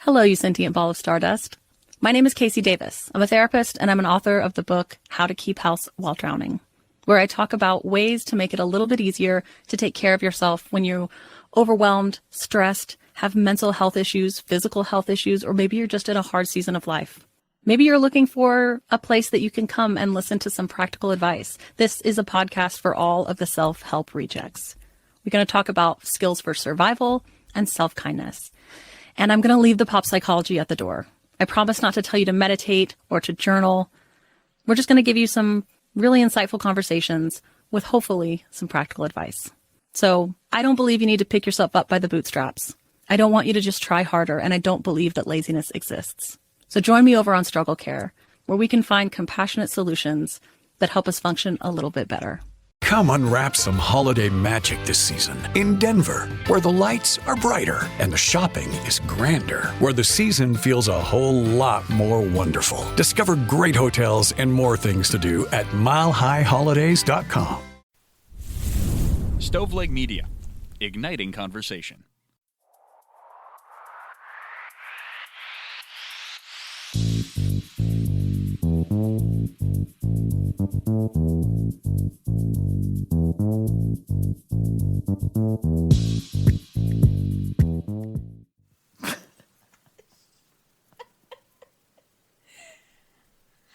Hello, you sentient ball of stardust. My name is Casey Davis. I'm a therapist and I'm an author of the book How to Keep House While Drowning, where I talk about ways to make it a little bit easier to take care of yourself when you're overwhelmed, stressed, have mental health issues, physical health issues, or maybe you're just in a hard season of life. Maybe you're looking for a place that you can come and listen to some practical advice. This is a podcast for all of the self-help rejects. We're going to talk about skills for survival and self-kindness. And I'm going to leave the pop psychology at the door. I promise not to tell you to meditate or to journal. We're just going to give you some really insightful conversations with hopefully some practical advice. So I don't believe you need to pick yourself up by the bootstraps. I don't want you to just try harder, and I don't believe that laziness exists. So join me over on Struggle Care, where we can find compassionate solutions that help us function a little bit better. Come unwrap some holiday magic this season in Denver, where the lights are brighter and the shopping is grander, where the season feels a whole lot more wonderful. Discover great hotels and more things to do at milehighholidays.com. Stoveleg Media, igniting conversation.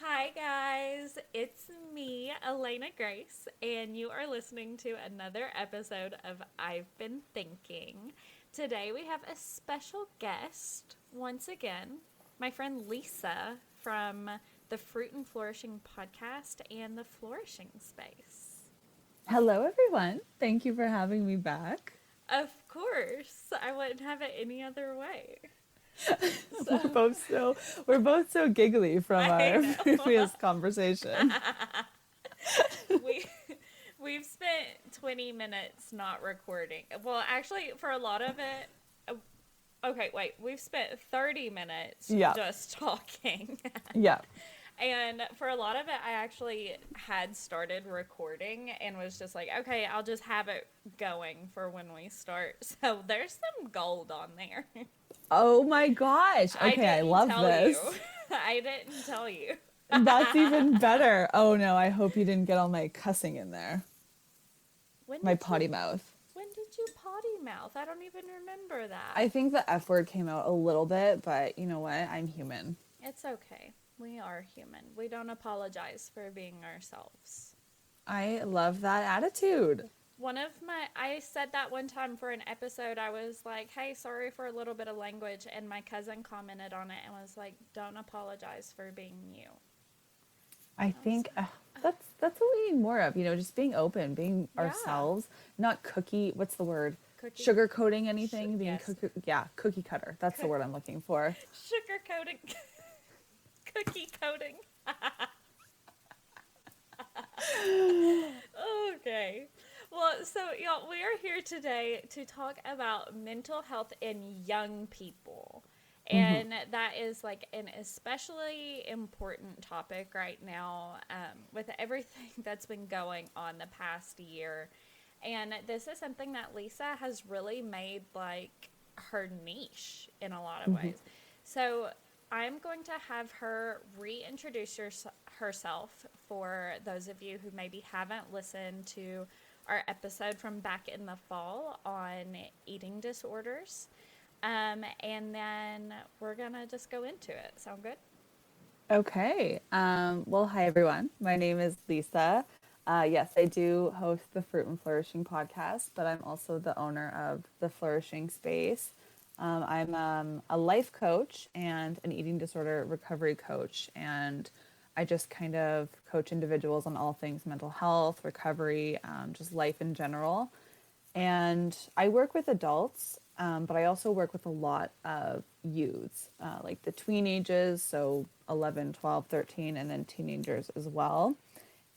Hi guys, it's me, Elena Grace, and you are listening to another episode of I've Been Thinking. Today we have a special guest, once again, my friend Lisa from the Fruit and Flourishing podcast and the Flourishing Space. Hello, everyone. Thank you for having me back. Of course, I wouldn't have it any other way. We're both so giggly from I our know. previous conversation. We've spent 20 minutes not recording. Well, actually, for a lot of it, okay, wait, we've spent 30 minutes just talking. Yeah. And for a lot of it, I actually had started recording and was just like, okay, I'll just have it going for when we start. So there's some gold on there. Oh my gosh. Okay, I love this. I didn't tell you. That's even better. Oh no, I hope you didn't get all my cussing in there. My potty mouth. When did you potty mouth? I don't even remember that. I think the F word came out a little bit, but you know what? I'm human. It's okay. We are human. We don't apologize for being ourselves. I love that attitude. I said that one time for an episode. I was like, hey, sorry for a little bit of language. And my cousin commented on it and was like, don't apologize for being you. I think that's what we need more of, just being open, being ourselves, not what's the word? Sugar coating anything, cookie cutter. That's the word I'm looking for. Sugar coating. Cookie coating. Okay. Well, so y'all, we are here today to talk about mental health in young people. And that is like an especially important topic right now with everything that's been going on the past year. And this is something that Lisa has really made like her niche in a lot of ways. So I'm going to have her reintroduce herself for those of you who maybe haven't listened to our episode from back in the fall on eating disorders. And then we're going to just go into it. Sound good? Okay. Well, hi, everyone. My name is Lisa. Yes, I do host the Fruit and Flourishing podcast, but I'm also the owner of the Flourishing Space. I'm a life coach and an eating disorder recovery coach, and I just kind of coach individuals on all things mental health, recovery, just life in general. And I work with adults, but I also work with a lot of youths, like the tween ages, so 11, 12, 13, and then teenagers as well.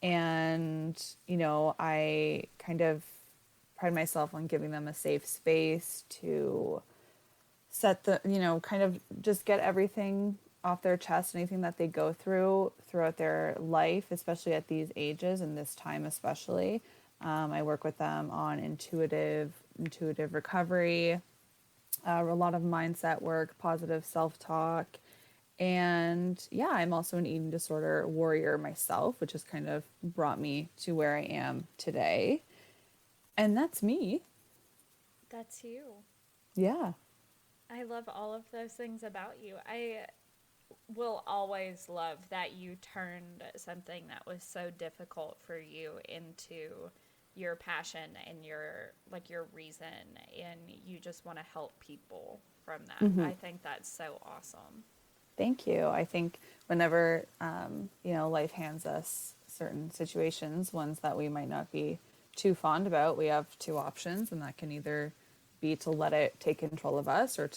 And, I kind of pride myself on giving them a safe space to set kind of just get everything off their chest, anything that they go through throughout their life, especially at these ages and this time especially. I work with them on intuitive recovery, a lot of mindset work, positive self-talk. And yeah, I'm also an eating disorder warrior myself, which has kind of brought me to where I am today. And that's me. That's you. Yeah. I love all of those things about you. I will always love that you turned something that was so difficult for you into your passion and your reason, and you just want to help people from that. I think that's so awesome. Thank you. I think whenever, life hands us certain situations, ones that we might not be too fond about, we have two options, and that can either be to let it take control of us or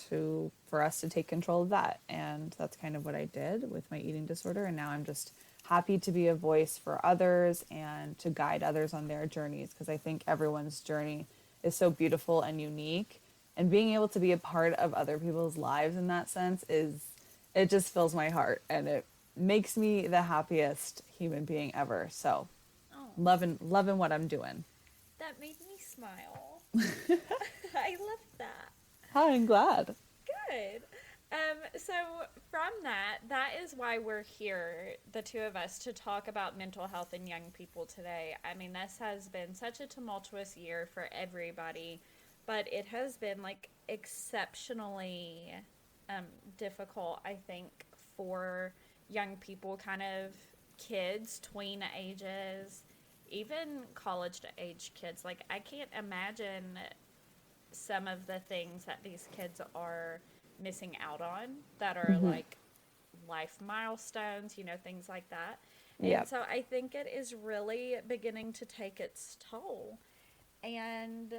for us to take control of that. And that's kind of what I did with my eating disorder. And now I'm just happy to be a voice for others and to guide others on their journeys, because I think everyone's journey is so beautiful and unique. And being able to be a part of other people's lives in that sense it just fills my heart, and it makes me the happiest human being ever. So Oh, loving what I'm doing. that made me smile. I love that. Hi, I'm glad. Good. So from that is why we're here, the two of us, to talk about mental health in young people today. I mean, this has been such a tumultuous year for everybody, but it has been like exceptionally difficult, I think, for young people, kind of kids, tween ages, even college age kids. Like, I can't imagine some of the things that these kids are missing out on that are like life milestones, things like that. And Yep. so I think it is really beginning to take its toll. And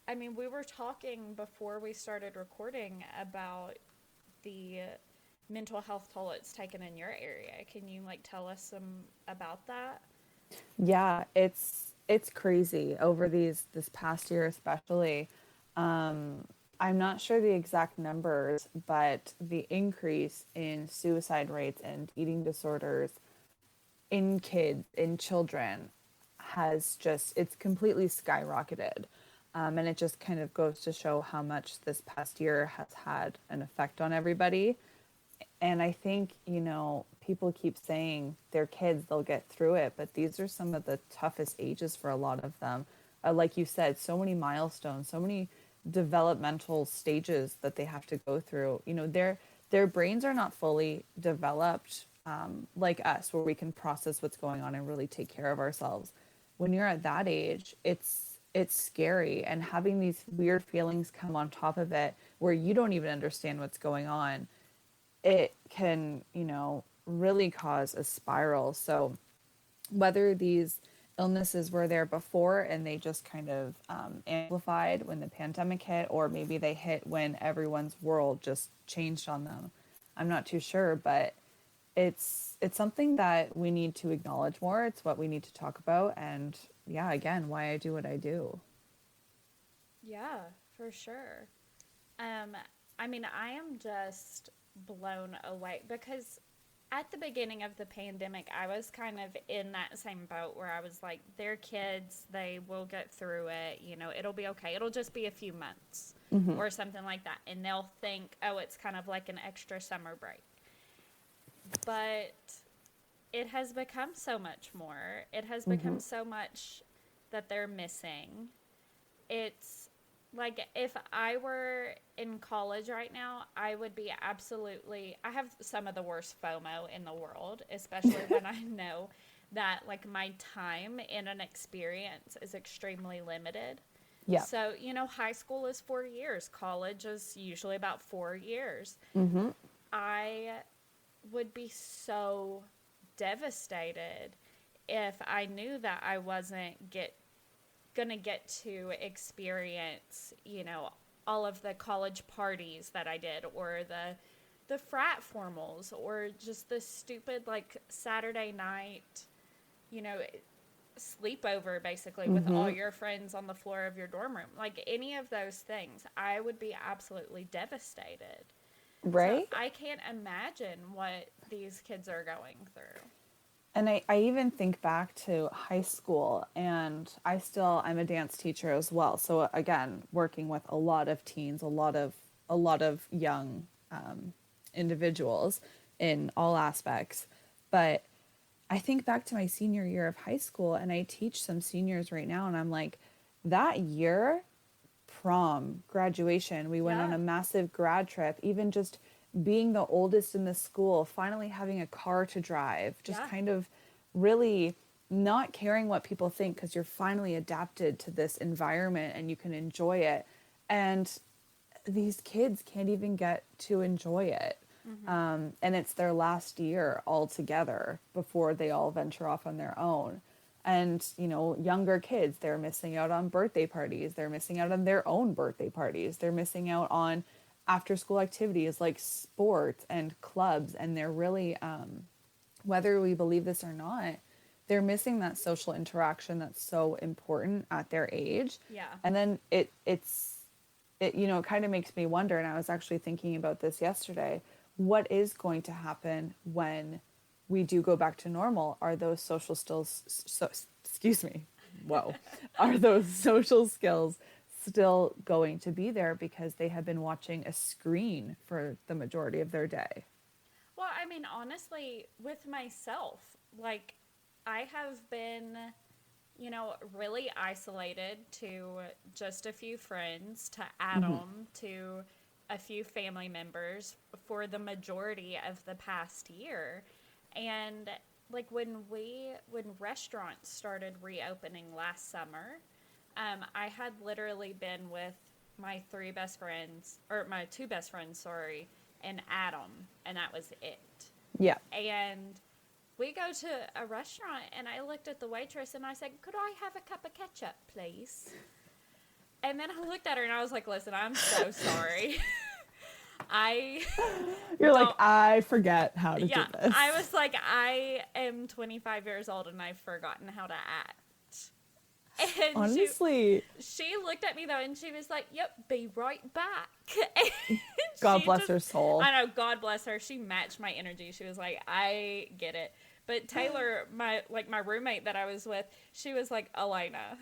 I mean, we were talking before we started recording about the mental health toll it's taken in your area. Can you like tell us some about that? Yeah, it's crazy over this past year especially. I'm not sure the exact numbers, but the increase in suicide rates and eating disorders in kids, in children, it's completely skyrocketed. And it just kind of goes to show how much this past year has had an effect on everybody. And I think, people keep saying they're kids, they'll get through it, but these are some of the toughest ages for a lot of them. Like you said, so many milestones, so many developmental stages that they have to go through. Their brains are not fully developed, like us, where we can process what's going on and really take care of ourselves. When you're at that age, it's scary, and having these weird feelings come on top of it where you don't even understand what's going on, it can, really cause a spiral. So whether these illnesses were there before and they just kind of amplified when the pandemic hit, or maybe they hit when everyone's world just changed on them, I'm not too sure, but it's something that we need to acknowledge more. It's what we need to talk about, and yeah, again, why I do what I do. Yeah, for sure. I mean, I am just blown away because at the beginning of the pandemic, I was kind of in that same boat where I was like, they're kids, they will get through it, it'll be okay. It'll just be a few months or something like that. And they'll think, oh, it's kind of like an extra summer break. But it has become so much more. It has become so much that they're missing. It's like if I were in college right now, I would be I have some of the worst FOMO in the world, especially when I know that like my time in an experience is extremely limited. Yeah. So, high school is 4 years, college is usually about 4 years. I would be so devastated if I knew that I wasn't gonna get to experience, all of the college parties that I did, or the frat formals, or just the stupid like Saturday night, you know, sleepover basically with all your friends on the floor of your dorm room. Like any of those things, I would be absolutely devastated. So Right. I can't imagine what these kids are going through. And I even think back to high school, and I'm a dance teacher as well. So again, working with a lot of teens, a lot of young individuals in all aspects. But I think back to my senior year of high school, and I teach some seniors right now, and I'm like, that year, prom, graduation, we went on Yeah. a massive grad trip, even just being the oldest in the school, finally having a car to drive, just Yeah. kind of really not caring what people think because you're finally adapted to this environment and you can enjoy it. And these kids can't even get to enjoy it. And it's their last year all together before they all venture off on their own. And, younger kids, they're missing out on birthday parties. They're missing out on their own birthday parties. They're missing out on after school activities like sports and clubs. And they're really, whether we believe this or not, they're missing that social interaction that's so important at their age. Yeah. And then it kind of makes me wonder, and I was actually thinking about this yesterday, what is going to happen when we do go back to normal? Are those social skills, excuse me, whoa, are those social skills still going to be there because they have been watching a screen for the majority of their day? Well, I mean, honestly, with myself, like, I have been, really isolated to just a few friends, to Adam, to a few family members for the majority of the past year. And, like, when restaurants started reopening last summer, I had literally been with my my two best friends, sorry, and Adam, and that was it. Yeah. And we go to a restaurant, and I looked at the waitress and I said, "Could I have a cup of ketchup, please?" And then I looked at her and I was like, "Listen, I'm so sorry." I You're like, don't- I forget how to yeah, do this. I was like, I am 25 years old and I've forgotten how to act. And Honestly, she looked at me though, and she was like, "Yep, be right back." And God she bless her soul. I know, God bless her. She matched my energy. She was like, "I get it." But Taylor, my roommate that I was with, she was like, "Elena,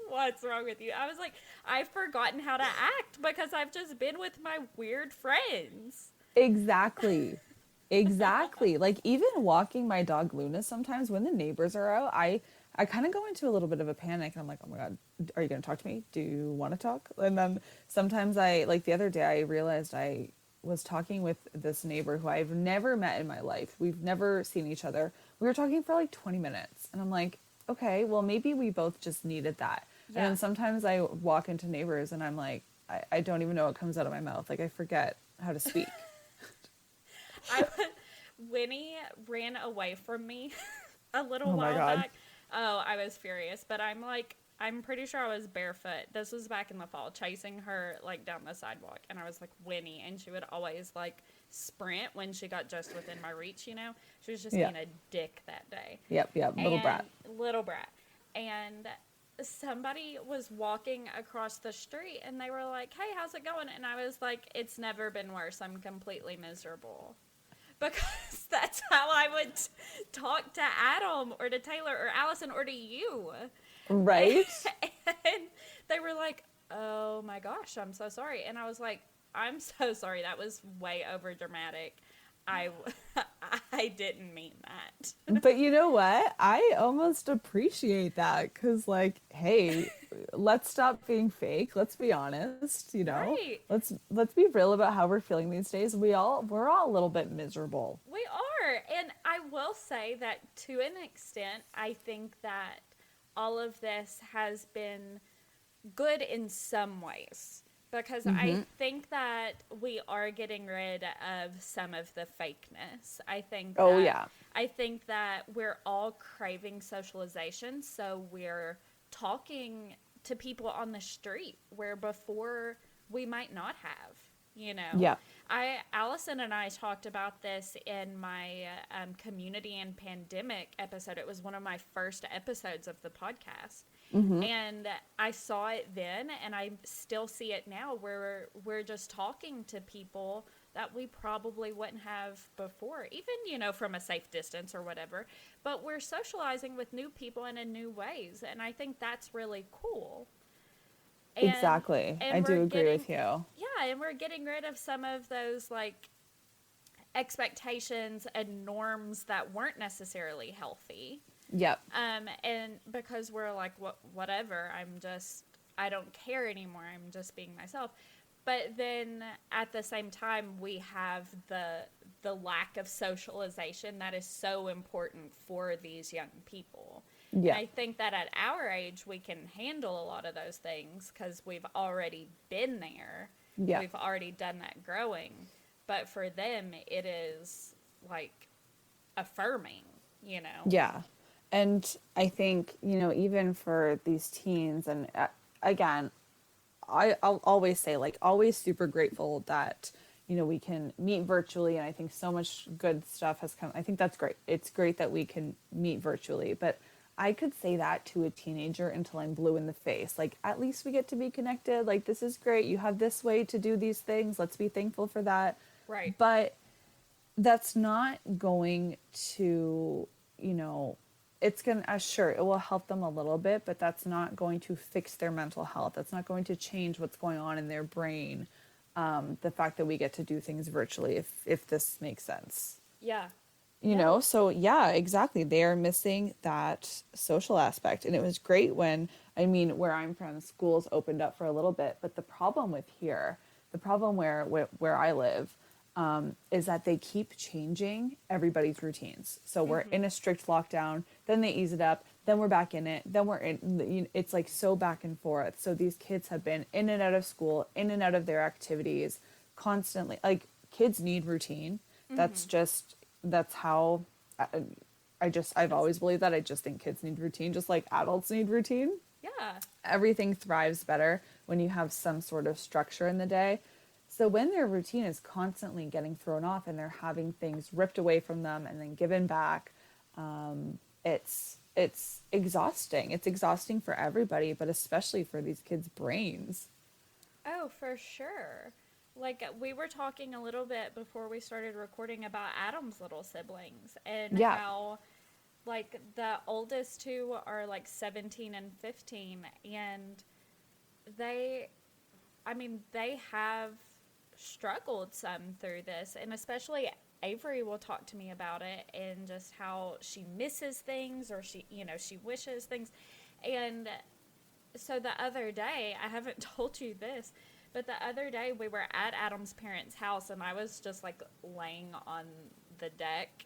what's wrong with you?" I was like, "I've forgotten how to act because I've just been with my weird friends." Exactly. Exactly. Like even walking my dog Luna sometimes when the neighbors are out, I kind of go into a little bit of a panic and I'm like, "Oh my God, are you going to talk to me? Do you want to talk?" And then sometimes like the other day I realized I was talking with this neighbor who I've never met in my life. We've never seen each other. We were talking for like 20 minutes and I'm like, "Okay, well maybe we both just needed that." And Yeah. then sometimes I walk into neighbors and I'm like, I don't even know what comes out of my mouth. Like I forget how to speak. Winnie ran away from me a little Oh my while God. back. Oh, I was furious, but I'm pretty sure I was barefoot. This was back in the fall, chasing her like down the sidewalk, and I was like, "Winnie," and she would always like sprint when she got just within my reach. She was just Yeah. being a dick that day. Yep, little brat. Little brat. And somebody was walking across the street, and they were like, "Hey, how's it going?" And I was like, "It's never been worse. I'm completely miserable." Because that's how I would talk to Adam or to Taylor or Allison or to you. Right? And they were like, "Oh my gosh, I'm so sorry." And I was like, "I'm so sorry. That was way over dramatic. I didn't mean that." But you know what? I almost appreciate that because, like, hey, let's stop being fake. Let's be honest. Right. Let's be real about how we're feeling these days. We're all a little bit miserable. We are. And I will say that to an extent, I think that all of this has been good in some ways. Because I think that we are getting rid of some of the fakeness. I think Oh, that, yeah. I think that we're all craving socialization, so we're talking to people on the street where before we might not have. Yeah. Allison and I talked about this in my community and pandemic episode. It was one of my first episodes of the podcast. And I saw it then, and I still see it now, where we're just talking to people that we probably wouldn't have before, even, from a safe distance or whatever. But we're socializing with new people and in new ways. And I think that's really cool. And, Exactly. I do agree with you. Yeah, and we're getting rid of some of those like expectations and norms that weren't necessarily healthy. Yep. And because we're like, whatever, I don't care anymore. I'm just being myself. But then at the same time, we have the lack of socialization that is so important for these young people. Yeah. And I think that at our age, we can handle a lot of those things because we've already been there. Yeah. We've already done that growing. But for them, it is like affirming, Yeah. And I think, even for these teens, and again, I'll always say, like, always super grateful that, we can meet virtually. And I think so much good stuff has come. I think that's great. It's great that we can meet virtually. But I could say that to a teenager until I'm blue in the face. Like, at least we get to be connected. Like, this is great. You have this way to do these things. Let's be thankful for that. Right. But that's not going to, it's going to, sure, it will help them a little bit, but that's not going to fix their mental health. That's not going to change what's going on in their brain. The fact that we get to do things virtually, if this makes sense. Yeah. So yeah, exactly. They are missing that social aspect. And it was great when, where I'm from, schools opened up for a little bit, but the problem where I live, is that they keep changing everybody's routines. So we're in a strict lockdown, then they ease it up, then we're back in it, then we're in, it's like so back and forth. So these kids have been in and out of school, in and out of their activities constantly. Like, kids need routine. That's how I've always believed that. I just think kids need routine, just like adults need routine. Yeah. Everything thrives better when you have some sort of structure in the day. So when their routine is constantly getting thrown off and they're having things ripped away from them and then given back, it's exhausting. It's exhausting for everybody, but especially for these kids' brains. Oh, for sure. Like, we were talking a little bit before we started recording about Adam's little siblings and how, like, the oldest two are like 17 and 15, and they have struggled some through this, and especially Avery will talk to me about it and just how she misses things, or she wishes things. And so the other day, I haven't told you this, but the other day we were at Adam's parents' house, and I was just like laying on the deck.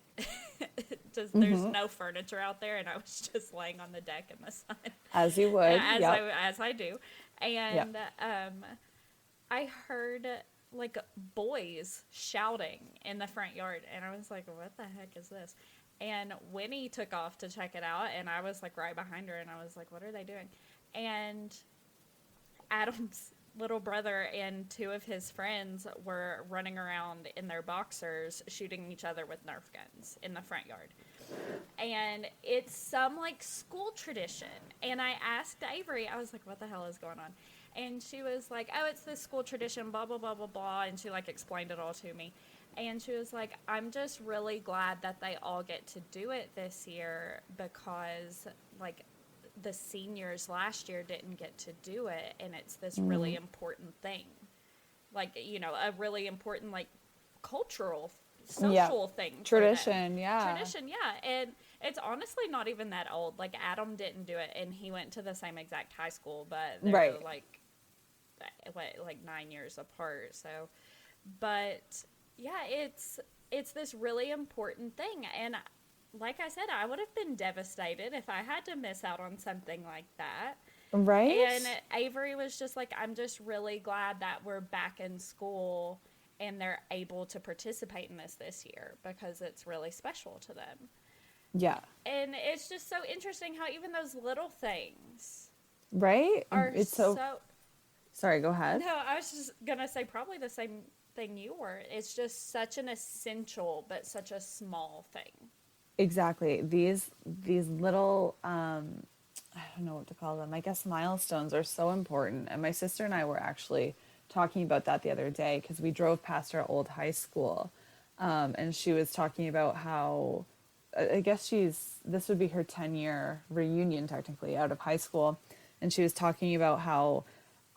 There's no furniture out there, and I was just laying on the deck in the sun. As you would. As I do. And I heard like boys shouting in the front yard, and I was like, what the heck is this? And Winnie took off to check it out, and I was like right behind her, and I was like, what are they doing? And Adam's little brother and two of his friends were running around in their boxers shooting each other with Nerf guns in the front yard. And it's some like school tradition. And I asked Avery, I was like, what the hell is going on? And she was like, oh, it's this school tradition, blah, blah, blah, blah, blah. And she like explained it all to me. And she was like, I'm just really glad that they all get to do it this year, because like the seniors last year didn't get to do it, and it's this really important thing, like, a really important like cultural social thing, tradition. And it's honestly not even that old. Like, Adam didn't do it, and he went to the same exact high school, but they're like 9 years apart. So, but yeah, it's this really important thing. And like I said, I would have been devastated if I had to miss out on something like that. Right. And Avery was just like, I'm just really glad that we're back in school and they're able to participate in this year, because it's really special to them. Yeah. And it's just so interesting how even those little things right are it's so sorry, go ahead. No, I was just gonna say probably the same thing you were. It's just such an essential but such a small thing. Exactly. These little, I don't know what to call them, I guess milestones are so important. And my sister and I were actually talking about that the other day because we drove past our old high school, and she was talking about how I guess this would be her 10-year reunion technically out of high school, and she was talking about how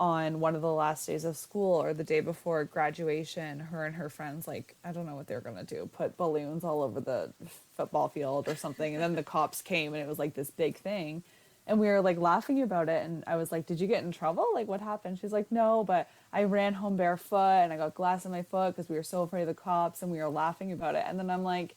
on one of the last days of school or the day before graduation, her and her friends, like, I don't know what they were going to do, put balloons all over the football field or something. And then the cops came and it was like this big thing. And we were like laughing about it. And I was like, did you get in trouble? Like, what happened? She's like, no, but I ran home barefoot and I got glass in my foot because we were so afraid of the cops, and we were laughing about it. And then I'm like,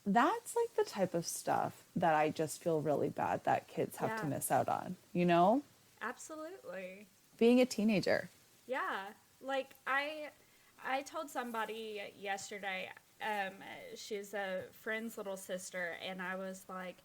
that's like the type of stuff that I just feel really bad that kids have to Yeah. miss out on, you know? Absolutely. Being a teenager. Yeah, like I told somebody yesterday, she's a friend's little sister, and I was like,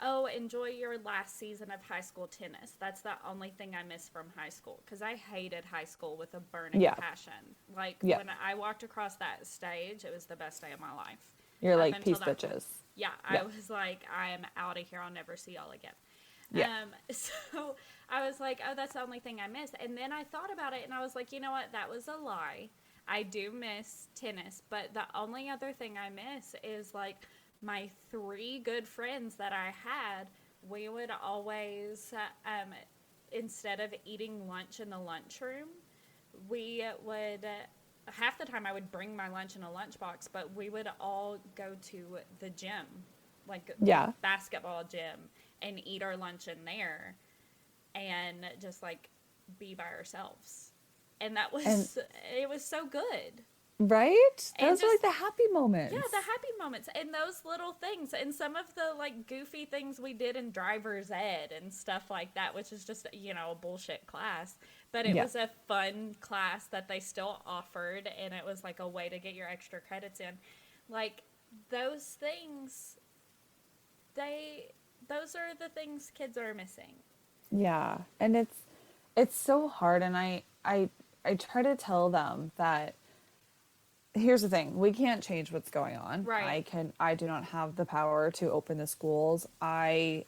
"Oh, enjoy your last season of high school tennis. That's the only thing I miss from high school because I hated high school with a burning Yeah. passion. Like Yeah. when I walked across that stage, it was the best day of my life. You're Up like, until peace, that point. bitches. Yeah, Yeah. I was like, I am out of here. I'll never see y'all again. Yeah. So I was like, oh, that's the only thing I miss. And then I thought about it and I was like, you know what? That was a lie. I do miss tennis, but the only other thing I miss is like my three good friends that I had. We would always, instead of eating lunch in the lunchroom, we would half the time I would bring my lunch in a lunchbox, but we would all go to the gym, like the Yeah. basketball gym, and eat our lunch in there and just like be by ourselves. And that was And- it was so good. Right? And Those are like just- the happy moments. Yeah, the happy moments and those little things and some of the like goofy things we did in driver's ed and stuff like that, which is just, a bullshit class. But it Yeah. was a fun class that they still offered, and it was like a way to get your extra credits in. Like those things, those are the things kids are missing. Yeah. And it's so hard, and I try to tell them that here's the thing, we can't change what's going on. Right. I do not have the power to open the schools. You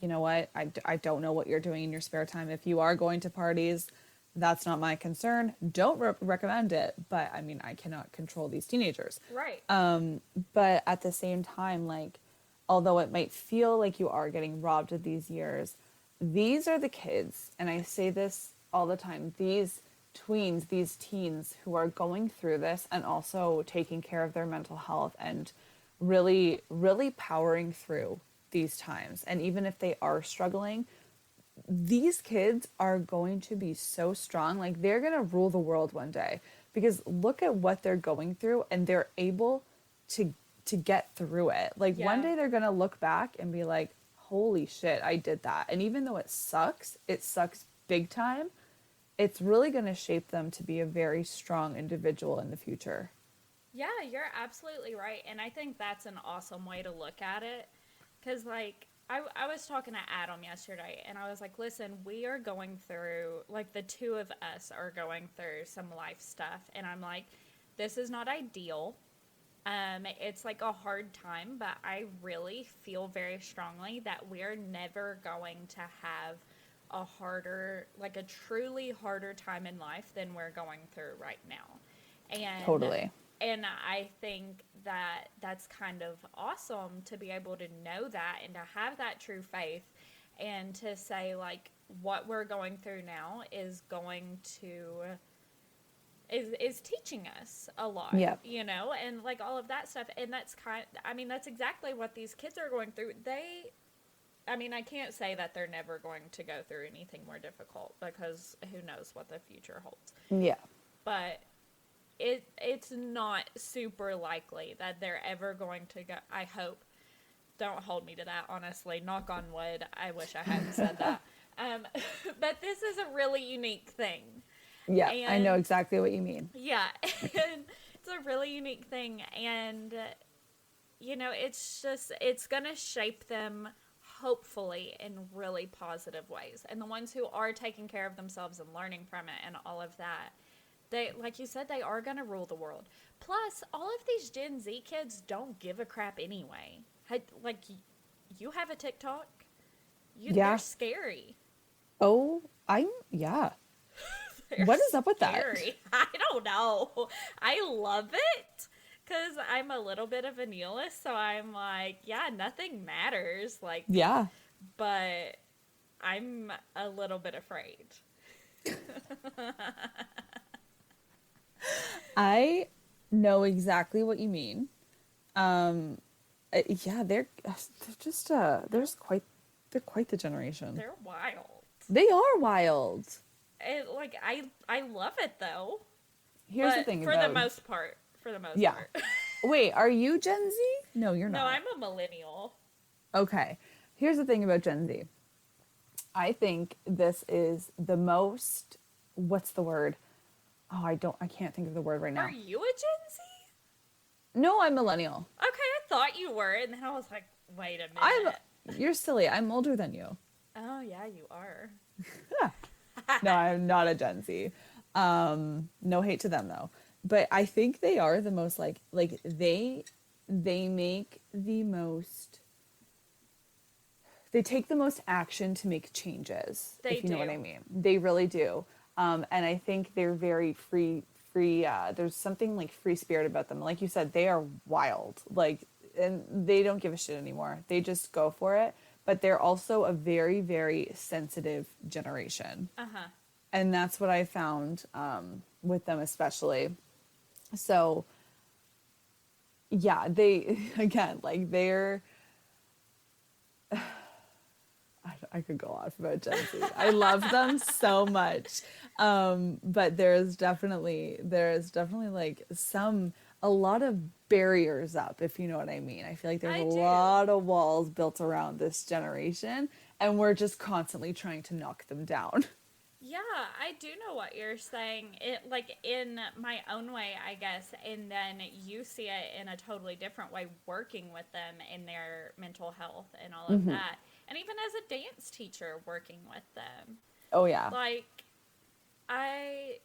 know what? I don't know what you're doing in your spare time. If you are going to parties, that's not my concern. Don't recommend it. But I mean, I cannot control these teenagers. Right. But at the same time, like, although it might feel like you are getting robbed of these years, these are the kids, and I say this all the time, these tweens, these teens who are going through this and also taking care of their mental health and really, really powering through these times. And even if they are struggling, these kids are going to be so strong. Like, they're going to rule the world one day, because look at what they're going through, and they're able to get through it. Like, one Yeah. day they're going to look back and be like, holy shit, I did that. And even though it sucks big time, it's really going to shape them to be a very strong individual in the future. Yeah, you're absolutely right. And I think that's an awesome way to look at it. Because, like, I was talking to Adam yesterday, and I was like, listen, we are going through, like, the two of us are going through some life stuff. And I'm like, this is not ideal. It's like a hard time, but I really feel very strongly that we're never going to have a harder, like a truly harder time in life than we're going through right now. And Totally. And I think that that's kind of awesome to be able to know that and to have that true faith and to say, like, what we're going through now is going to is teaching us a lot, Yep. and like all of that stuff. And that's that's exactly what these kids are going through. I can't say that they're never going to go through anything more difficult, because who knows what the future holds. Yeah. But it's not super likely that they're ever going to go. I hope. Don't hold me to that, honestly. Knock on wood. I wish I hadn't said that. But this is a really unique thing. Yeah, I know And- exactly what you mean. Yeah, and it's a really unique thing, and it's gonna shape them, hopefully, in really positive ways. And the ones who are taking care of themselves and learning from it and all of that, they, like you said, they are gonna rule the world. Plus, all of these Gen Z kids don't give a crap anyway. Like, you have a TikTok? Yeah. They're scary. Oh, yeah. They're What is up with that? scary. I don't know. I love it because I'm a little bit of a nihilist, so I'm like, yeah, nothing matters. Like, Yeah. but I'm a little bit afraid. I know exactly what you mean. Yeah, they're just they're quite the generation. They're wild. They are wild. And like I love it though. Here's the But thing for about the most part. For the most yeah. part. Wait, are you Gen Z? No, you're No, not. I'm a millennial. Okay. Here's the thing about Gen Z. I think this is the most, what's the word? Oh, I can't think of the word right now. Are you a Gen Z? No, I'm millennial. Okay, I thought you were, and then I was like, wait a minute. You're silly. I'm older than you. Oh yeah, you are. No, I'm not a Gen Z. No hate to them though. But I think they are the most like they make the most, they take the most action to make changes. They if you know what do. I mean. They really do. And I think they're very free, there's something like free spirit about them. Like you said, they are wild. Like, and they don't give a shit anymore. They just go for it. But they're also a very, very sensitive generation. Uh-huh. And that's what I found with them especially. So yeah, they, again, like they're, I could go off about Gen Z. I love them so much. But there's definitely like a lot of barriers up, if you know what I mean. I feel like there's I a do. lot of walls built around this generation, and we're just constantly trying to knock them down. Yeah, I do know what you're saying. It like in my own way, I guess, and then you see it in a totally different way working with them in their mental health and all of that. And even as a dance teacher working with them. Oh yeah. Like I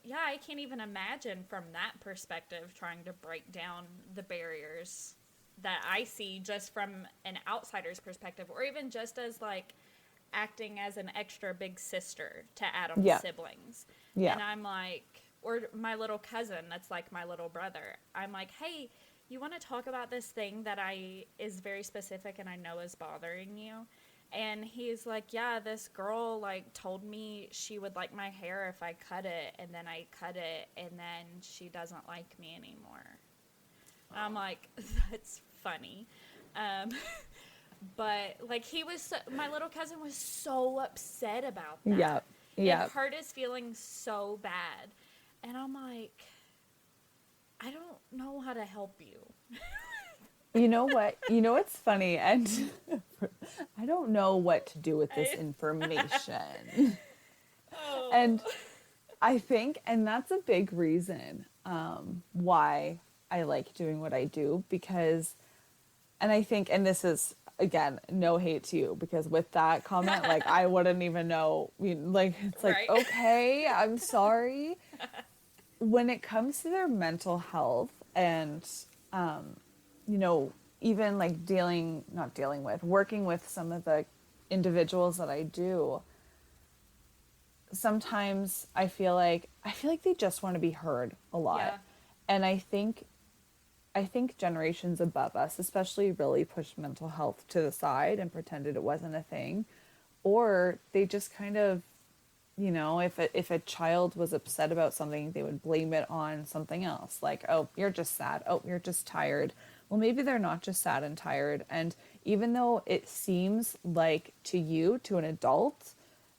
can't even imagine from that perspective trying to break down the barriers that I see just from an outsider's perspective, or even just as like acting as an extra big sister to Adam's Yeah. siblings. Yeah. And I'm like, or my little cousin that's like my little brother. I'm like, hey, you want to talk about this thing that is very specific and I know is bothering you? And he's like, yeah, this girl like told me she would like my hair if I cut it, and then I cut it, and then she doesn't like me anymore. And I'm like, that's funny. But like my little cousin was so upset about that. Yep. Yep. It hurt his feelings so bad. And I'm like, I don't know how to help you. You know what? You know what's funny? And I don't know what to do with this information. And I think, and that's a big reason why I like doing what I do, because, and I think, and this is, again, no hate to you, because with that comment, like, I wouldn't even know, like, it's like, Right. okay, I'm sorry. When it comes to their mental health and, even like working with some of the individuals that I do, sometimes I feel like they just want to be heard a lot. Yeah. And I think generations above us especially really pushed mental health to the side and pretended it wasn't a thing. Or they just kind of, if a child was upset about something, they would blame it on something else. Like, oh, you're just sad. Oh, you're just tired. Well, maybe they're not just sad and tired. And even though it seems like to an adult,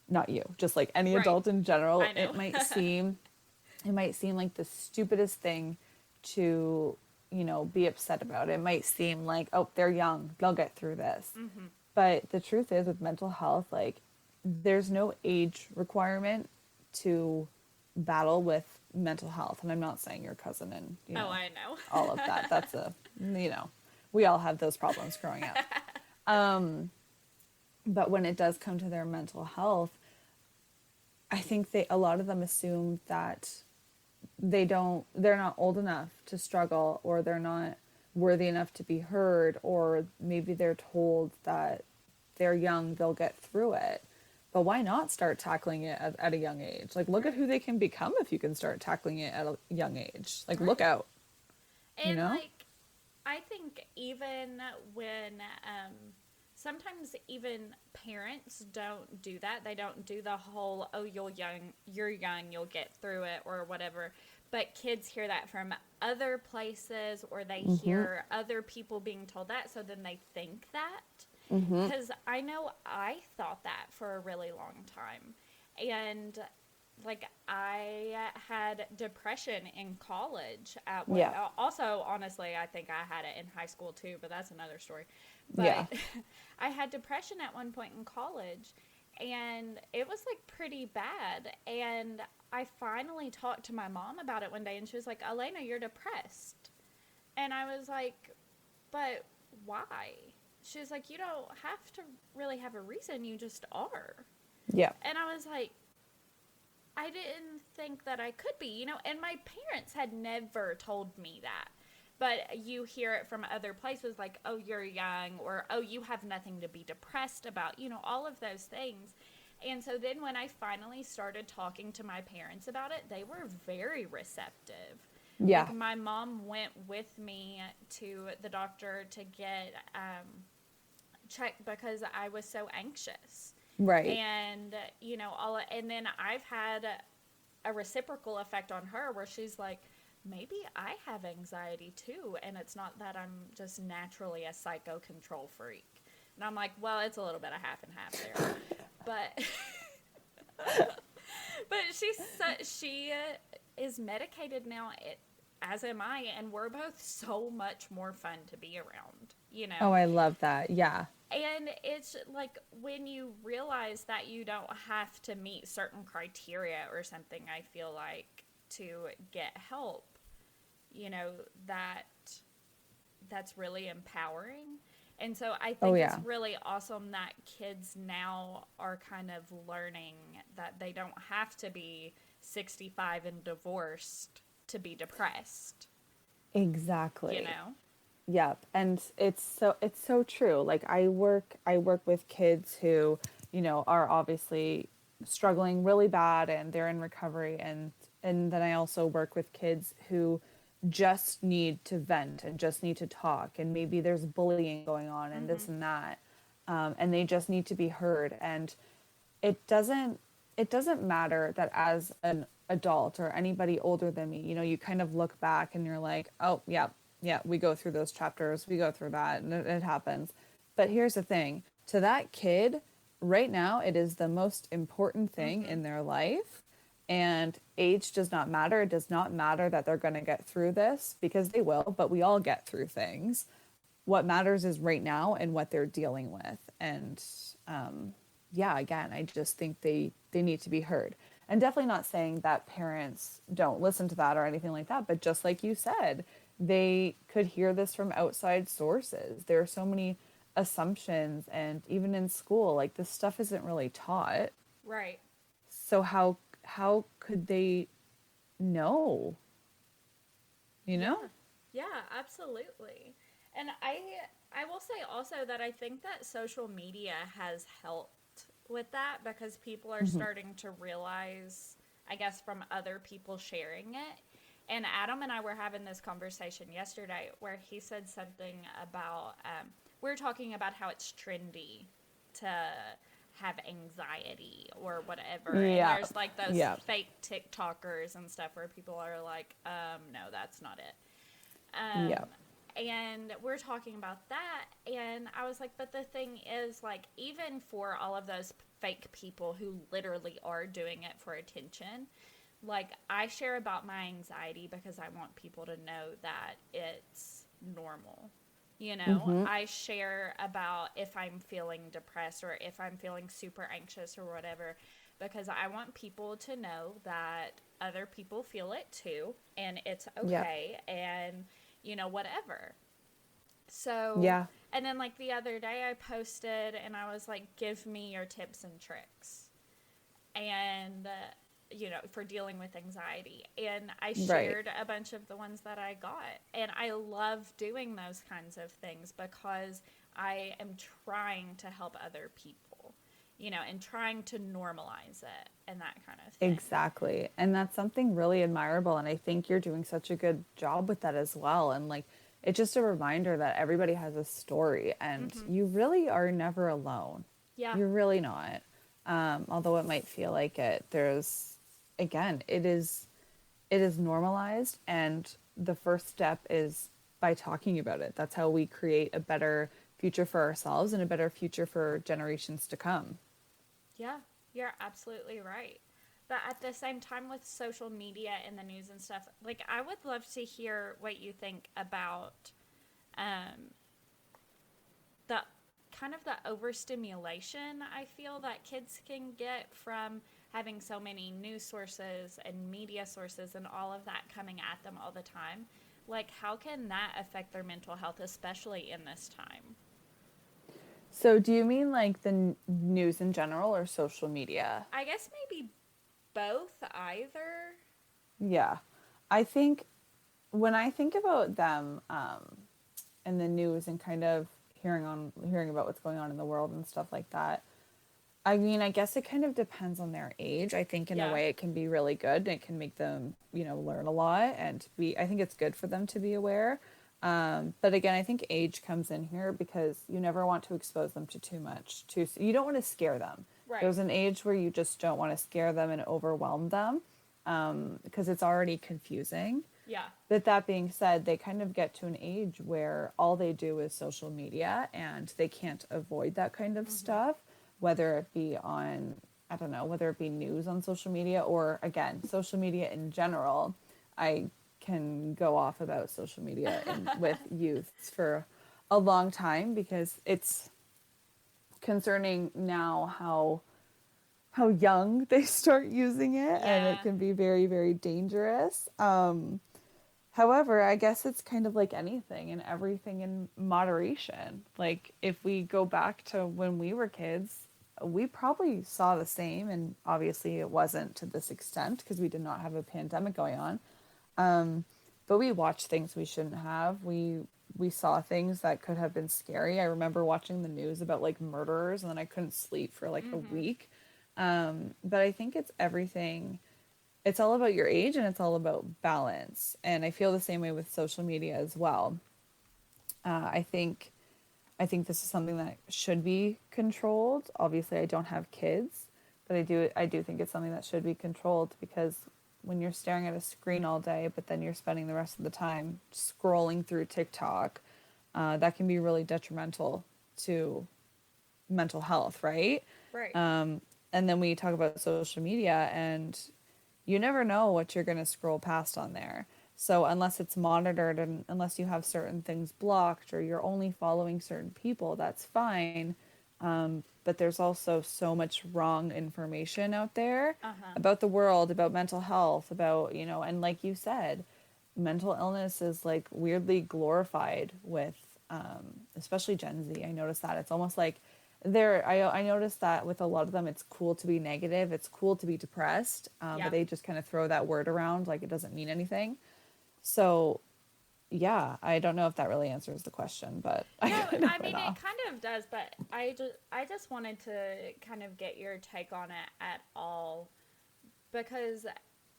not you, just like any Right. adult in general, I know. it might seem like the stupidest thing to, be upset about. It might seem like, oh, they're young, they'll get through this. Mm-hmm. But the truth is, with mental health, like, there's no age requirement to battle with mental health. And I'm not saying your cousin and, Oh, I know. all of that. That's we all have those problems growing up. But when it does come to their mental health, I think a lot of them assume that they're not old enough to struggle, or they're not worthy enough to be heard, or maybe they're told that they're young, they'll get through it. But why not start tackling it at a young age? Like, look at who they can become if you can start tackling it at a young age. Like, look out, you And know? like, I think even when sometimes even parents don't do that. They don't do the whole, oh, you're young, you'll get through it or whatever. But kids hear that from other places, or they hear other people being told that, so then they think that. Because I know I thought that for a really long time. And like, I had depression in college at one, Yeah. also, honestly, I think I had it in high school too, but that's another story. Yeah. But I had depression at one point in college, and it was like pretty bad. And I finally talked to my mom about it one day, and she was like, Elena, you're depressed. And I was like, but why? She was like, you don't have to really have a reason, you just are. Yeah. And I was like, I didn't think that I could be, and my parents had never told me that. But you hear it from other places, like, oh, you're young, or oh, you have nothing to be depressed about, all of those things. And so then when I finally started talking to my parents about it, they were very receptive. Yeah. Like, my mom went with me to the doctor to get checked because I was so anxious. Right. And, and then I've had a reciprocal effect on her where she's like, maybe I have anxiety too, and it's not that I'm just naturally a psycho control freak. And I'm like, well, it's a little bit of half and half there. But she is medicated now, as am I, and we're both so much more fun to be around, Oh, I love that. Yeah. And it's like, when you realize that you don't have to meet certain criteria or something, I feel like, to get help, that's really empowering. And so I think it's really awesome that kids now are kind of learning that they don't have to be 65 and divorced to be depressed. Exactly. Yep. And it's so true. Like, I work with kids who, are obviously struggling really bad and they're in recovery, and then I also work with kids who just need to vent and just need to talk, and maybe there's bullying going on and this and that. And they just need to be heard. And it doesn't matter that as an adult or anybody older than me, you kind of look back and you're like, oh, yeah, we go through those chapters, we go through that, and it happens. But here's the thing, to that kid right now, it is the most important thing in their life. And age does not matter. It does not matter that they're going to get through this, because they will, but we all get through things. What matters is right now and what they're dealing with. And yeah, again, I just think they need to be heard. And definitely not saying that parents don't listen to that or anything like that, but just like you said, they could hear this from outside sources. There are so many assumptions, and even in school, like, this stuff isn't really taught. Right. So how could they know? You know? Yeah, absolutely. And I will say also that I think that social media has helped with that, because people are starting to realize, I guess, from other people sharing it. And Adam and I were having this conversation yesterday where he said something about, we were talking about how it's trendy to have anxiety or whatever. Yeah. And there's like those Yeah. fake TikTokers and stuff where people are like, no, that's not it. Yeah. And we're talking about that, and I was like, but the thing is, like, even for all of those fake people who literally are doing it for attention, like, I share about my anxiety because I want people to know that it's normal. I share about if I'm feeling depressed or if I'm feeling super anxious or whatever, because I want people to know that other people feel it too, and it's okay, and whatever. So, Yeah. and then like the other day I posted and I was like, give me your tips and tricks. And, for dealing with anxiety. And I shared a bunch of the ones that I got. And I love doing those kinds of things because I am trying to help other people. and trying to normalize it and that kind of thing. Exactly. And that's something really admirable. And I think you're doing such a good job with that as well. And like, it's just a reminder that everybody has a story and you really are never alone. Yeah. You're really not. Although it might feel like it, again, it is normalized. And the first step is by talking about it. That's how we create a better future for ourselves and a better future for generations to come. Yeah, you're absolutely right. But at the same time, with social media and the news and stuff, like, I would love to hear what you think about the kind of the overstimulation I feel that kids can get from having so many news sources and media sources and all of that coming at them all the time. Like, how can that affect their mental health, especially in this time? So do you mean like the news in general or social media? I guess maybe both, either. Yeah. I think when I think about them and the news and kind of hearing about what's going on in the world and stuff like that, I mean, I guess it kind of depends on their age. I think in a Yeah. way it can be really good and it can make them, learn a lot and I think it's good for them to be aware. But again, I think age comes in here because you never want to expose them to too much. You don't want to scare them. Right. There's an age where you just don't want to scare them and overwhelm them because it's already confusing. Yeah. But that being said, they kind of get to an age where all they do is social media and they can't avoid that kind of stuff, whether it be on, I don't know, whether it be news on social media or, again, social media in general. I can go off about social media with youth for a long time because it's concerning now how young they start using it and it Yeah. can be very, very dangerous. However, I guess it's kind of like anything and everything in moderation. Like if we go back to when we were kids, we probably saw the same, and obviously it wasn't to this extent because we did not have a pandemic going on. But we watched things we shouldn't have. We saw things that could have been scary. I remember watching the news about like murderers, and then I couldn't sleep for like a week. But I think it's everything. It's all about your age and it's all about balance. And I feel the same way with social media as well. I think this is something that should be controlled. Obviously, I don't have kids, but I do think it's something that should be controlled because when you're staring at a screen all day, but then you're spending the rest of the time scrolling through TikTok, that can be really detrimental to mental health, right? Right. And then we talk about social media, and you never know what you're going to scroll past on there. So unless it's monitored and unless you have certain things blocked or you're only following certain people, that's fine. But there's also so much wrong information out there about the world, about mental health, about, and like you said, mental illness is like weirdly glorified with, especially Gen Z. I noticed that it's almost like I noticed that with a lot of them, it's cool to be negative. It's cool to be depressed. Yeah. But they just kind of throw that word around like it doesn't mean anything. So yeah, I don't know if that really answers the question, but No, I I mean, it kind of does, but I just wanted to kind of get your take on it at all, because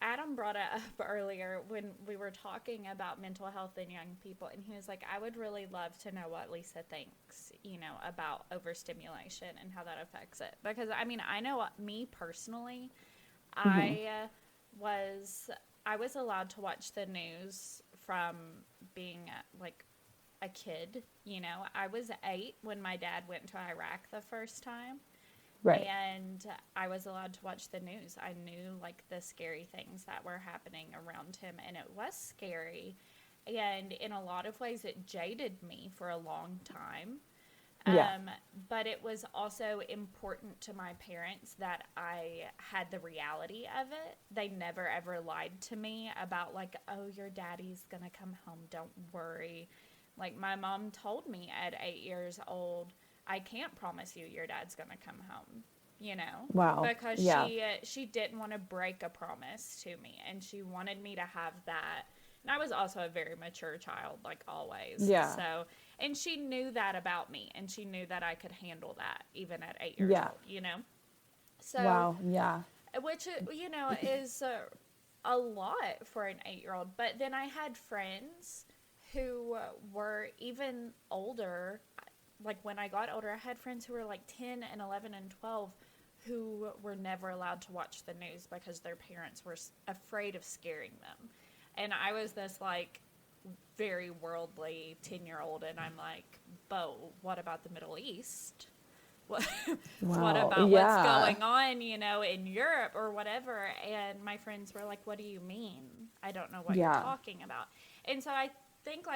Adam brought it up earlier when we were talking about mental health in young people, and he was like, I would really love to know what Lisa thinks, about overstimulation and how that affects it. Because, I mean, I know me personally, I was allowed to watch the news from being like a kid. I was 8 when my dad went to Iraq the first time. right. And I was allowed to watch the news. I knew like the scary things that were happening around him, and it was scary. And in a lot of ways, it jaded me for a long time. Yeah. But it was also important to my parents that I had the reality of it. They never ever lied to me about like, oh, your daddy's gonna come home, don't worry. Like my mom told me at 8 years old, I can't promise you your dad's gonna come home, Wow. because Yeah. she didn't want to break a promise to me, and she wanted me to have that. And I was also a very mature child, like always. Yeah. So And she knew that about me, and she knew that I could handle that even at 8 years Yeah. old, you know? So, Wow. Yeah. which, is a lot for an 8-year-old. But then I had friends who were even older. Like when I got older, I had friends who were like 10 and 11 and 12 who were never allowed to watch the news because their parents were afraid of scaring them. And I was this like very worldly 10-year-old, and I'm like, Bo, what about the Middle East? What, what Wow. about what's Yeah. going on, in Europe or whatever? And my friends were like, what do you mean? I don't know what you're Yeah. talking about. And so I think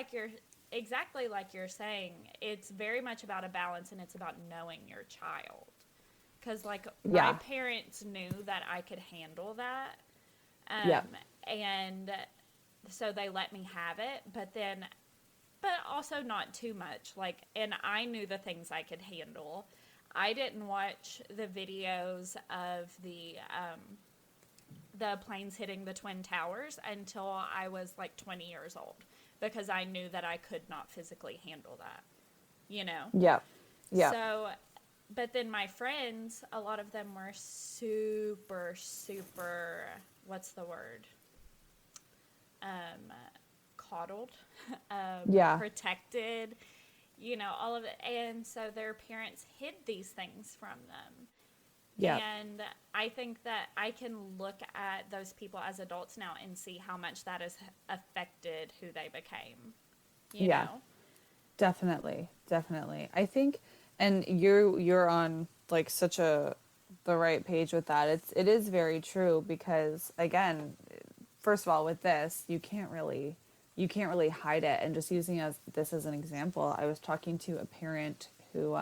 exactly like you're saying, it's very much about a balance, and it's about knowing your child. Because like my Yeah. parents knew that I could handle that. Yeah. And so they let me have it, but also not too much. Like, and I knew the things I could handle. I didn't watch the videos of the planes hitting the Twin Towers until I was like 20 years old, because I knew that I could not physically handle that, Yeah. Yeah. So, but then my friends, a lot of them were super, super, what's the word? Coddled, Yeah. protected, all of it. And so their parents hid these things from them. Yeah. And I think that I can look at those people as adults now and see how much that has affected who they became. You Yeah. know? Definitely. Definitely. I think, and you're on like such the right page with that. It is very true, because again, first of all, with this, you can't really hide it. And just using this as an example, I was talking to a parent who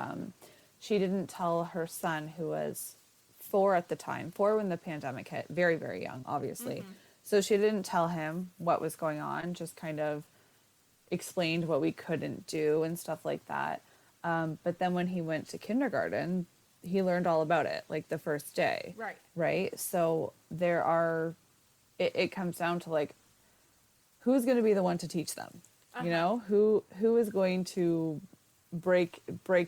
she didn't tell her son, who was 4 at the time, 4 when the pandemic hit, very, very young, obviously. So she didn't tell him what was going on, just kind of explained what we couldn't do and stuff like that. But then when he went to kindergarten, he learned all about it, like the first day. Right. Right. So it comes down to like, who's going to be the one to teach them? Who is going to break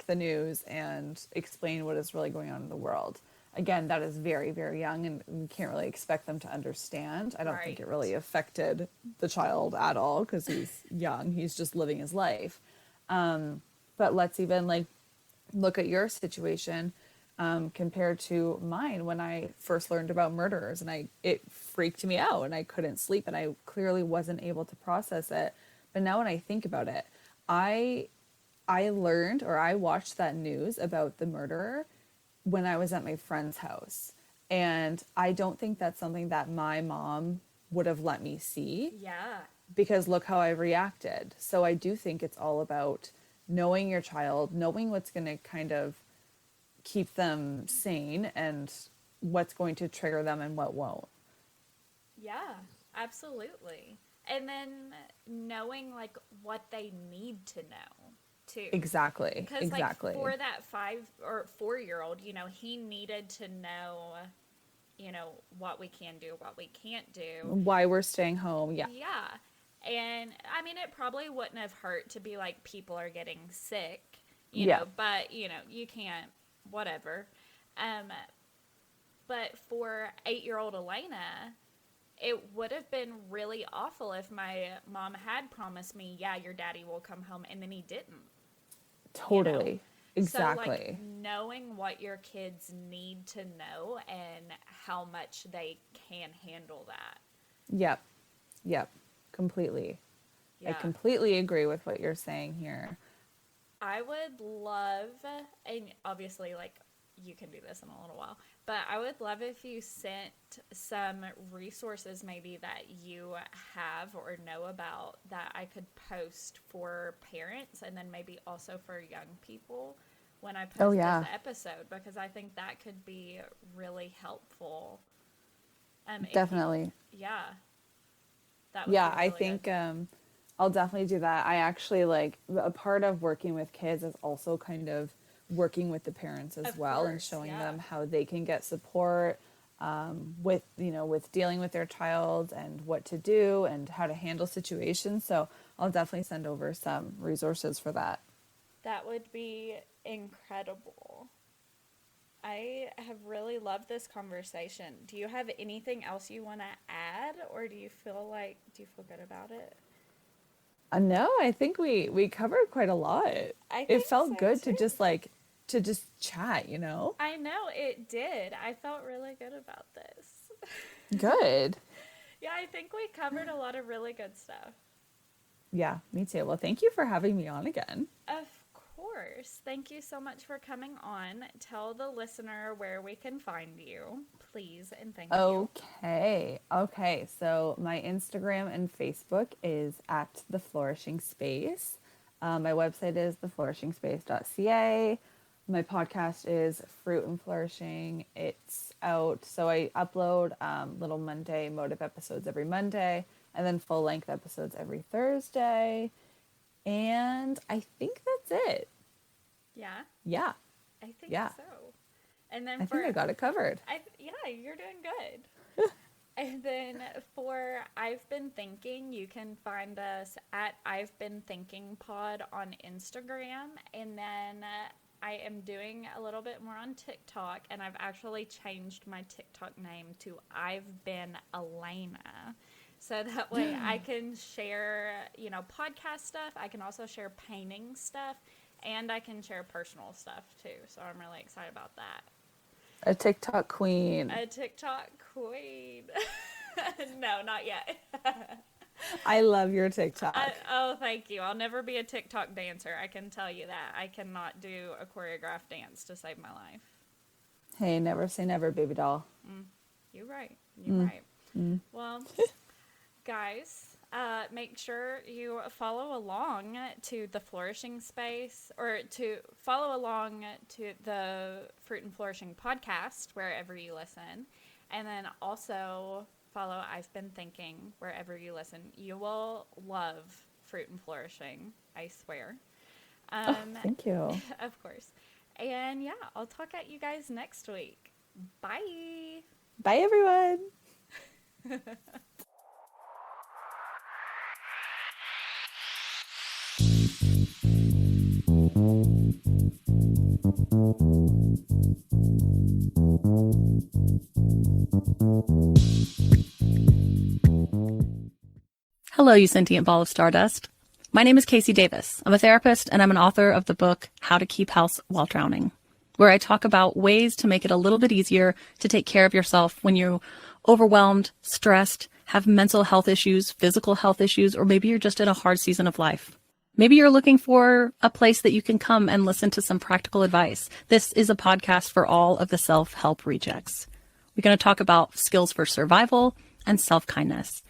the news and explain what is really going on in the world? Again, that is very, very young, and we can't really expect them to understand. I don't think it Right. really affected the child at all, because he's young. He's just living his life. But let's even like look at your situation compared to mine when I first learned about murderers, and it freaked me out, and I couldn't sleep, and I clearly wasn't able to process it. But now when I think about it, I learned, or I watched that news about the murderer when I was at my friend's house. And I don't think that's something that my mom would have let me see, Yeah. because look how I reacted. So I do think it's all about knowing your child, knowing what's going to kind of keep them sane, and what's going to trigger them and what won't. Yeah, absolutely. And then knowing like what they need to know too. Exactly. Because Exactly. like for that 5 or 4-year-old, he needed to know, what we can do, what we can't do. Why we're staying home. Yeah. Yeah. And I mean, it probably wouldn't have hurt to be like, people are getting sick, Yeah. but you can't, whatever. But for 8-year-old Elena, it would have been really awful if my mom had promised me, yeah, your daddy will come home, and then he didn't. Totally. Exactly. So, like, knowing what your kids need to know and how much they can handle that. Yep. Yep. Completely. I Yeah. completely agree with what you're saying here. I would love, and obviously, like, you can do this in a little while, but I would love if you sent some resources maybe that you have or know about that I could post for parents, and then maybe also for young people when I post this episode, because I think that could be really helpful. Definitely. Yeah. That would Yeah, be I really think good. I'll definitely do that. I actually like a part of working with kids is also kind of working with the parents as Of well, and course, showing yeah. them how they can get support with dealing with their child, and what to do and how to handle situations. So I'll definitely send over some resources for that. That would be incredible. I have really loved this conversation. Do you have anything else you want to add, or do you feel good about it? No, I think we covered quite a lot. I think It felt so, good too. to just chat, you know? I know it did. I felt really good about this. Good. Yeah, I think we covered a lot of really good stuff. Yeah, me too. Well, thank you for having me on again. Of course. Thank you so much for coming on. Tell the listener where we can find you, please, and thank you. Okay. So my Instagram and Facebook is at The Flourishing Space. My website is theflourishingspace.ca. My podcast is Fruit and Flourishing. It's out. So I upload little Monday motive episodes every Monday, and then full length episodes every Thursday. And I think that's it. Yeah, Yeah. I think Yeah. so. And then I think I got it covered. yeah, you're doing good. And then for I've Been Thinking, you can find us at I've Been Thinking Pod on Instagram. And then I am doing a little bit more on TikTok, and I've actually changed my TikTok name to I've Been Elena. So that way I can share, podcast stuff. I can also share painting stuff, and I can share personal stuff too. So I'm really excited about that. A TikTok queen. A TikTok queen. No, not yet. I love your TikTok. Oh, thank you. I'll never be a TikTok dancer. I can tell you that. I cannot do a choreographed dance to save my life. Hey, never say never, baby doll. You're right. You're right. Well, guys, make sure you follow along to the Flourishing Space, or to follow along to the Fruit and Flourishing podcast wherever you listen, and then also follow I've Been Thinking wherever you listen. You will love Fruit and Flourishing, I swear. Thank you. Of course. And yeah, I'll talk at you guys next week. Bye. Bye, everyone. Hello, you sentient ball of stardust. My name is Casey Davis. I'm a therapist, and I'm an author of the book How to Keep House While Drowning, where I talk about ways to make it a little bit easier to take care of yourself when you're overwhelmed, stressed, have mental health issues, physical health issues, or maybe you're just in a hard season of life. Maybe you're looking for a place that you can come and listen to some practical advice. This is a podcast for all of the self-help rejects. We're going to talk about skills for survival and self-kindness.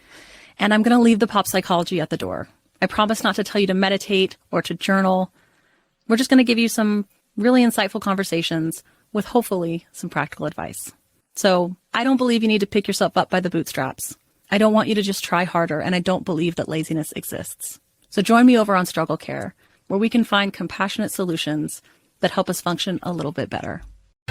And I'm going to leave the pop psychology at the door. I promise not to tell you to meditate or to journal. We're just going to give you some really insightful conversations with hopefully some practical advice. So I don't believe you need to pick yourself up by the bootstraps. I don't want you to just try harder, and I don't believe that laziness exists. So join me over on Struggle Care, where we can find compassionate solutions that help us function a little bit better.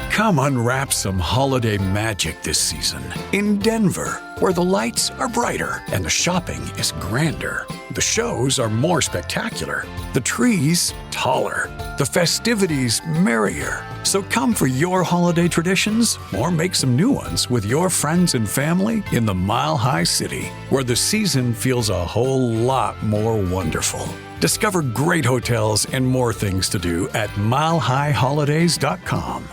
Come unwrap some holiday magic this season in Denver, where the lights are brighter and the shopping is grander. The shows are more spectacular, the trees taller, the festivities merrier. So come for your holiday traditions or make some new ones with your friends and family in the Mile High City, where the season feels a whole lot more wonderful. Discover great hotels and more things to do at milehighholidays.com.